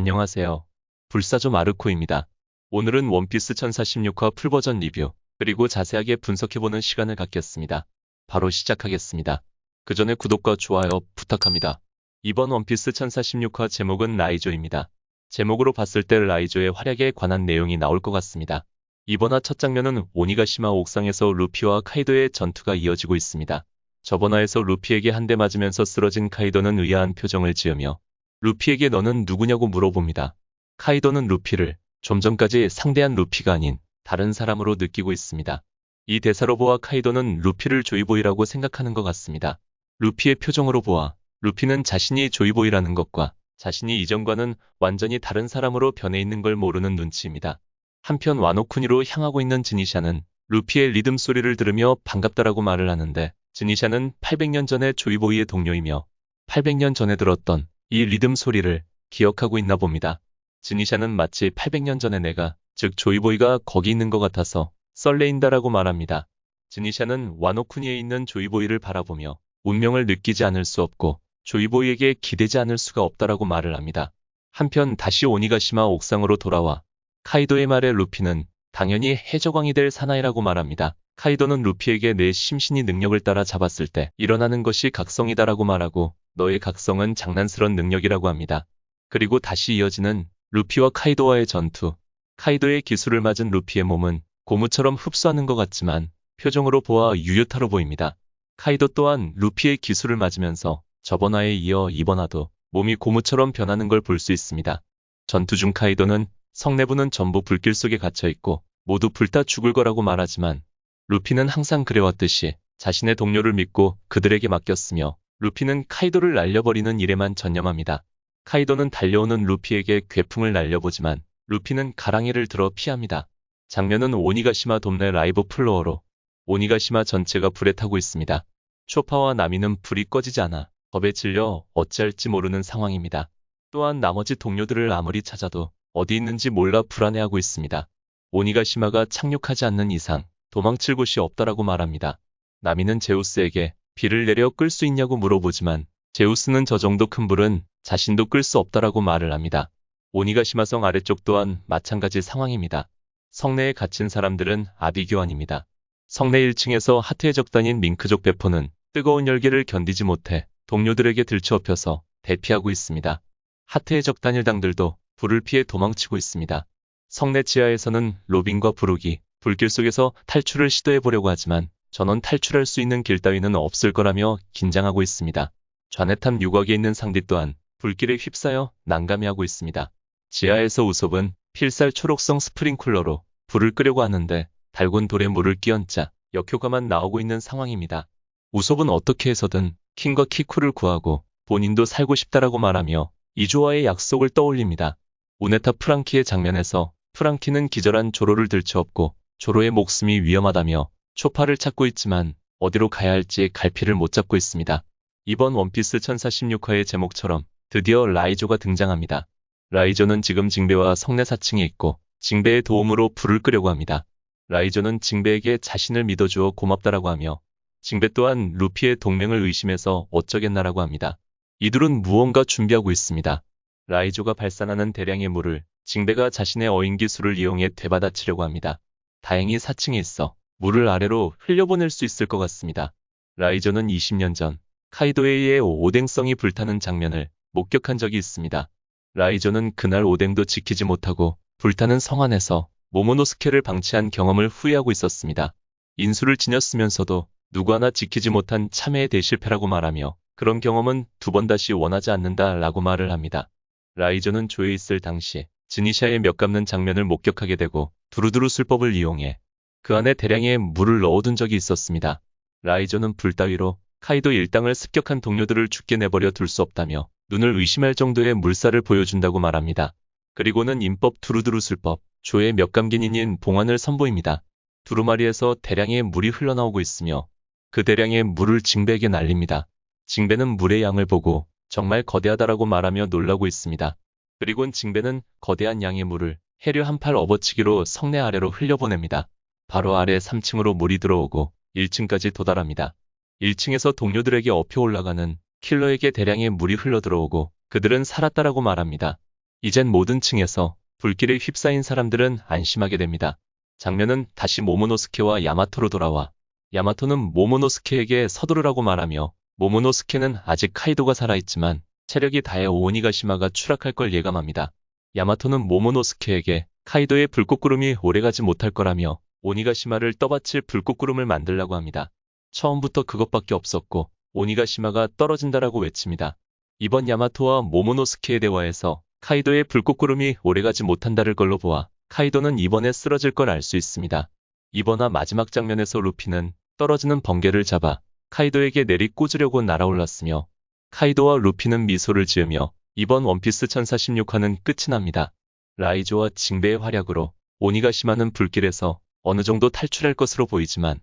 안녕하세요. 불사조 마르코입니다. 오늘은 원피스 1046화 풀버전 리뷰, 그리고 자세하게 분석해보는 시간을 갖겠습니다. 바로 시작하겠습니다. 그 전에 구독과 좋아요 부탁합니다. 이번 원피스 1046화 제목은 라이조입니다. 제목으로 봤을 때 라이조의 활약에 관한 내용이 나올 것 같습니다. 이번 화 첫 장면은 오니가시마 옥상에서 루피와 카이도의 전투가 이어지고 있습니다. 저번 화에서 루피에게 한 대 맞으면서 쓰러진 카이도는 의아한 표정을 지으며 루피에게 너는 누구냐고 물어봅니다. 카이도는 루피를 좀 전까지 상대한 루피가 아닌 다른 사람으로 느끼고 있습니다. 이 대사로 보아 카이도는 루피를 조이보이라고 생각하는 것 같습니다. 루피의 표정으로 보아 루피는 자신이 조이보이라는 것과 자신이 이전과는 완전히 다른 사람으로 변해 있는 걸 모르는 눈치입니다. 한편 와노쿠니로 향하고 있는 즈니샤는 루피의 리듬 소리를 들으며 반갑다라고 말을 하는데, 즈니샤는 800년 전의 조이보이의 동료이며 800년 전에 들었던 이 리듬 소리를 기억하고 있나 봅니다. 즈니샤는 마치 800년 전에 내가, 즉 조이보이가 거기 있는 것 같아서 설레인다라고 말합니다. 즈니샤는 와노쿠니에 있는 조이보이를 바라보며 운명을 느끼지 않을 수 없고 조이보이에게 기대지 않을 수가 없다라고 말을 합니다. 한편 다시 오니가시마 옥상으로 돌아와 카이도의 말에 루피는 당연히 해적왕이 될 사나이라고 말합니다. 카이도는 루피에게 내 심신이 능력을 따라 잡았을 때 일어나는 것이 각성이다라고 말하고, 너의 각성은 장난스런 능력이라고 합니다. 그리고 다시 이어지는 루피와 카이도와의 전투. 카이도의 기술을 맞은 루피의 몸은 고무처럼 흡수하는 것 같지만 표정으로 보아 유효타로 보입니다. 카이도 또한 루피의 기술을 맞으면서 저번 화에 이어 이번 화도 몸이 고무처럼 변하는 걸 볼 수 있습니다. 전투 중 카이도는 성 내부는 전부 불길 속에 갇혀있고 모두 불타 죽을 거라고 말하지만, 루피는 항상 그래왔듯이 자신의 동료를 믿고 그들에게 맡겼으며 루피는 카이도를 날려버리는 일에만 전념합니다. 카이도는 달려오는 루피에게 괴풍을 날려보지만 루피는 가랑이를 들어 피합니다. 장면은 오니가시마 돔내 라이브 플로어로 오니가시마 전체가 불에 타고 있습니다. 초파와 나미는 불이 꺼지지 않아 겁에 질려 어찌할지 모르는 상황입니다. 또한 나머지 동료들을 아무리 찾아도 어디 있는지 몰라 불안해하고 있습니다. 오니가시마가 착륙하지 않는 이상 도망칠 곳이 없다라고 말합니다. 나미는 제우스에게 비를 내려 끌 수 있냐고 물어보지만 제우스는 저 정도 큰 불은 자신도 끌 수 없다라고 말을 합니다. 오니가시마 성 아래쪽 또한 마찬가지 상황입니다. 성내에 갇힌 사람들은 아비교환입니다. 성내 1층에서 하트의 적단인 밍크족 배포는 뜨거운 열기를 견디지 못해 동료들에게 들쳐업혀서 대피하고 있습니다. 하트의 적단 일당들도 불을 피해 도망치고 있습니다. 성내 지하에서는 로빈과 브룩이 불길 속에서 탈출을 시도해보려고 하지만 전원 탈출할 수 있는 길 따위는 없을 거라며 긴장하고 있습니다. 좌뇌탐 유곽에 있는 상디 또한 불길에 휩싸여 난감해하고 있습니다. 지하에서 우솝은 필살 초록성 스프링쿨러로 불을 끄려고 하는데 달군 돌에 물을 끼얹자 역효과만 나오고 있는 상황입니다. 우솝은 어떻게 해서든 킹과 키쿠를 구하고 본인도 살고 싶다라고 말하며 이조와의 약속을 떠올립니다. 우네타 프랑키의 장면에서 프랑키는 기절한 조로를 들쳐업고 조로의 목숨이 위험하다며 초파를 찾고 있지만 어디로 가야 할지 갈피를 못 잡고 있습니다. 이번 원피스 1046화의 제목처럼 드디어 라이조가 등장합니다. 라이조는 지금 징베와 성내 4층에 있고 징베의 도움으로 불을 끄려고 합니다. 라이조는 징베에게 자신을 믿어주어 고맙다라고 하며 징베 또한 루피의 동맹을 의심해서 어쩌겠나라고 합니다. 이들은 무언가 준비하고 있습니다. 라이조가 발산하는 대량의 물을 징베가 자신의 어인 기술을 이용해 되받아치려고 합니다. 다행히 4층에 있어 물을 아래로 흘려보낼 수 있을 것 같습니다. 라이조는 20년 전 카이도에 의해 오뎅성이 불타는 장면을 목격한 적이 있습니다. 라이조는 그날 오뎅도 지키지 못하고 불타는 성 안에서 모모노스케를 방치한 경험을 후회하고 있었습니다. 인수를 지녔으면서도 누구 하나 지키지 못한 참회의 대실패라고 말하며 그런 경험은 두 번 다시 원하지 않는다 라고 말을 합니다. 라이조는 조에 있을 당시 즈니샤의 몇 감는 장면을 목격하게 되고 두루두루 술법을 이용해 그 안에 대량의 물을 넣어둔 적이 있었습니다. 라이조는 불 따위로 카이도 일당을 습격한 동료들을 죽게 내버려 둘 수 없다며 눈을 의심할 정도의 물살을 보여준다고 말합니다. 그리고는 인법 두루두루 술법, 조의 몇 감기인인 봉환을 선보입니다. 두루마리에서 대량의 물이 흘러나오고 있으며 그 대량의 물을 징베에게 날립니다. 징베는 물의 양을 보고 정말 거대하다라고 말하며 놀라고 있습니다. 그리곤 징베는 거대한 양의 물을 해류 한 팔 업어치기로 성내 아래로 흘려보냅니다. 바로 아래 3층으로 물이 들어오고 1층까지 도달합니다. 1층에서 동료들에게 업혀 올라가는 킬러에게 대량의 물이 흘러들어오고 그들은 살았다라고 말합니다. 이젠 모든 층에서 불길에 휩싸인 사람들은 안심하게 됩니다. 장면은 다시 모모노스케와 야마토로 돌아와 야마토는 모모노스케에게 서두르라고 말하며 모모노스케는 아직 카이도가 살아있지만 체력이 다해 오니가시마가 추락할 걸 예감합니다. 야마토는 모모노스케에게 카이도의 불꽃구름이 오래가지 못할 거라며 오니가시마를 떠받칠 불꽃구름을 만들라고 합니다. 처음부터 그것밖에 없었고 오니가시마가 떨어진다라고 외칩니다. 이번 야마토와 모모노스케의 대화에서 카이도의 불꽃구름이 오래가지 못한다를 걸로 보아 카이도는 이번에 쓰러질 걸 알 수 있습니다. 이번화 마지막 장면에서 루피는 떨어지는 번개를 잡아 카이도에게 내리꽂으려고 날아올랐으며 카이도와 루피는 미소를 지으며 이번 원피스 1046화는 끝이 납니다. 라이조와 징베의 활약으로 오니가시마는 불길에서 어느 정도 탈출할 것으로 보이지만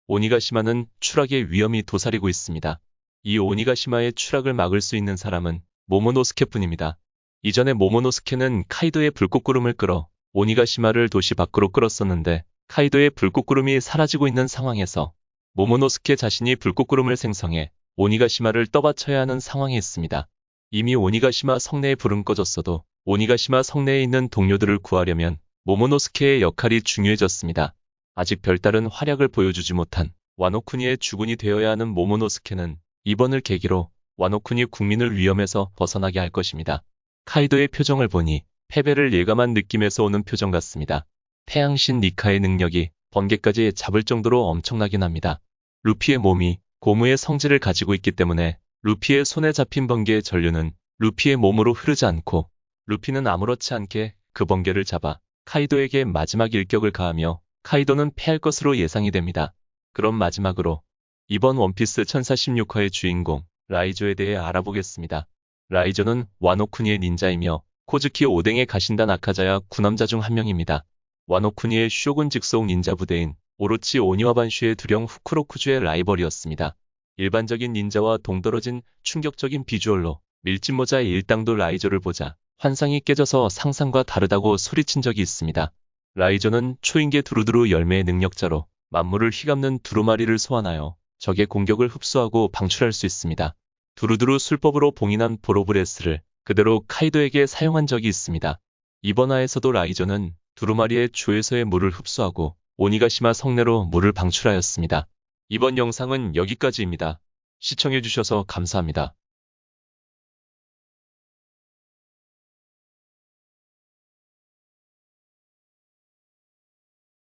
오니가시마는 추락의 위험이 도사리고 있습니다. 이 오니가시마의 추락을 막을 수 있는 사람은 모모노스케뿐입니다. 이전에 모모노스케는 카이도의 불꽃구름을 끌어 오니가시마를 도시 밖으로 끌었었는데 카이도의 불꽃구름이 사라지고 있는 상황에서 모모노스케 자신이 불꽃구름을 생성해 오니가시마를 떠받쳐야 하는 상황에 있습니다. 이미 오니가시마 성내의 불은 꺼졌어도 오니가시마 성내에 있는 동료들을 구하려면 모모노스케의 역할이 중요해졌습니다. 아직 별다른 활약을 보여주지 못한 와노쿠니의 주군이 되어야 하는 모모노스케는 이번을 계기로 와노쿠니 국민을 위험에서 벗어나게 할 것입니다. 카이도의 표정을 보니 패배를 예감한 느낌에서 오는 표정 같습니다. 태양신 니카의 능력이 번개까지 잡을 정도로 엄청나긴 합니다. 루피의 몸이 고무의 성질을 가지고 있기 때문에 루피의 손에 잡힌 번개의 전류는 루피의 몸으로 흐르지 않고 루피는 아무렇지 않게 그 번개를 잡아 카이도에게 마지막 일격을 가하며 카이도는 패할 것으로 예상이 됩니다. 그럼 마지막으로 이번 원피스 1046화의 주인공 라이조에 대해 알아보겠습니다. 라이조는 와노쿠니의 닌자이며 코즈키 오뎅의 가신단 아카자야 9남자 중 한 명입니다. 와노쿠니의 쇼군 직속 닌자 부대인 오로치 오니와반슈의 두령 후쿠로쿠주의 라이벌이었습니다. 일반적인 닌자와 동떨어진 충격적인 비주얼로 밀짚모자의 일당도 라이조를 보자 환상이 깨져서 상상과 다르다고 소리친 적이 있습니다. 라이조는 초인계 두루두루 열매의 능력자로 만물을 휘감는 두루마리를 소환하여 적의 공격을 흡수하고 방출할 수 있습니다. 두루두루 술법으로 봉인한 보로브레스를 그대로 카이도에게 사용한 적이 있습니다. 이번 화에서도 라이조는 두루마리의 주에서의 물을 흡수하고 오니가시마 성내로 물을 방출하였습니다. 이번 영상은 여기까지입니다. 시청해주셔서 감사합니다.